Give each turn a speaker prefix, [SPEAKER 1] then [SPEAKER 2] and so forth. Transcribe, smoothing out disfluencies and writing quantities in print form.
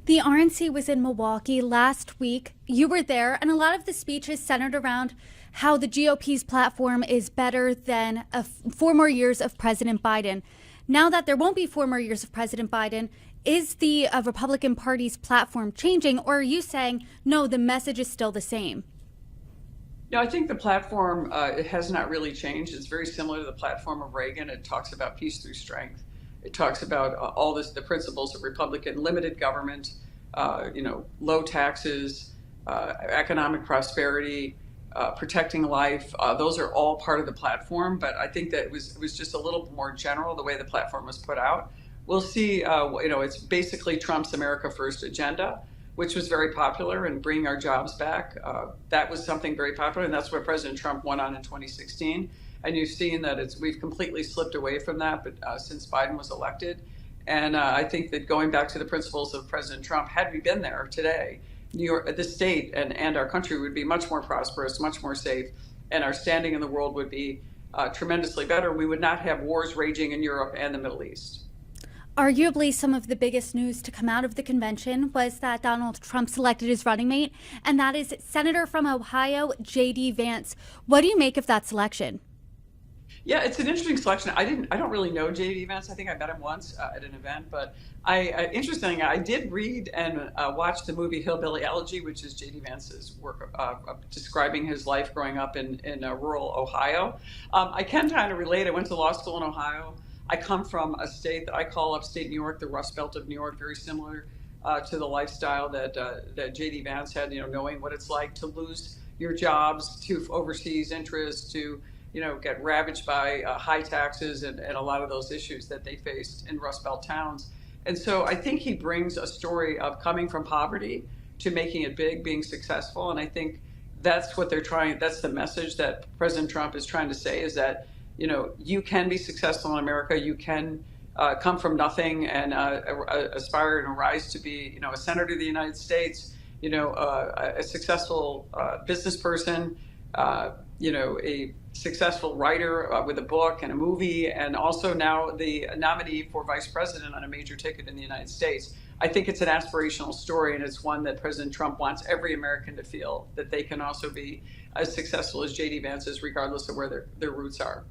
[SPEAKER 1] The RNC was in Milwaukee last week. You were there, and a lot of the speech is centered around how the GOP's platform is better than 4 more years of President Biden. Now that there won't be 4 more years of President Biden, is the Republican Party's platform changing, or are you saying, no, the message is still the same?
[SPEAKER 2] No, I think the platform it has not really changed. It's very similar to the platform of Reagan. It talks about peace through strength. It talks about all the principles of Republican limited government, low taxes, economic prosperity, protecting life. Those are all part of the platform. But I think that it was just a little more general the way the platform was put out. We'll see. It's basically Trump's America First agenda, which was very popular, and bringing our jobs back. That was something very popular, and that's what President Trump went on in 2016. And you've seen that we've completely slipped away from that, but since Biden was elected. And I think that going back to the principles of President Trump, had we been there today, New York, the state and our country would be much more prosperous, much more safe, and our standing in the world would be tremendously better. We would not have wars raging in Europe and the Middle East.
[SPEAKER 1] Arguably, some of the biggest news to come out of the convention was that Donald Trump selected his running mate, and that is Senator from Ohio, J.D. Vance. What do you make of that selection?
[SPEAKER 2] Yeah, it's an interesting selection. I don't really know J.D. Vance. I think I met him once at an event, but interestingly, I did read and watch the movie Hillbilly Elegy, which is J.D. Vance's work describing his life growing up in rural Ohio. I can kind of relate. I went to law school in Ohio. I come from a state that I call upstate New York, the Rust Belt of New York, very similar to the lifestyle that J.D. Vance had, knowing what it's like to lose your jobs to overseas interests, to get ravaged by high taxes and a lot of those issues that they faced in Rust Belt towns. And so I think he brings a story of coming from poverty to making it big, being successful. And I think that's what that's the message that President Trump is trying to say, is that you can be successful in America. You can come from nothing and aspire and rise to be, a senator of the United States, a successful business person, a successful writer with a book and a movie, and also now the nominee for vice president on a major ticket in the United States. I think it's an aspirational story, and it's one that President Trump wants every American to feel that they can also be as successful as J.D. Vance is, regardless of where their roots are.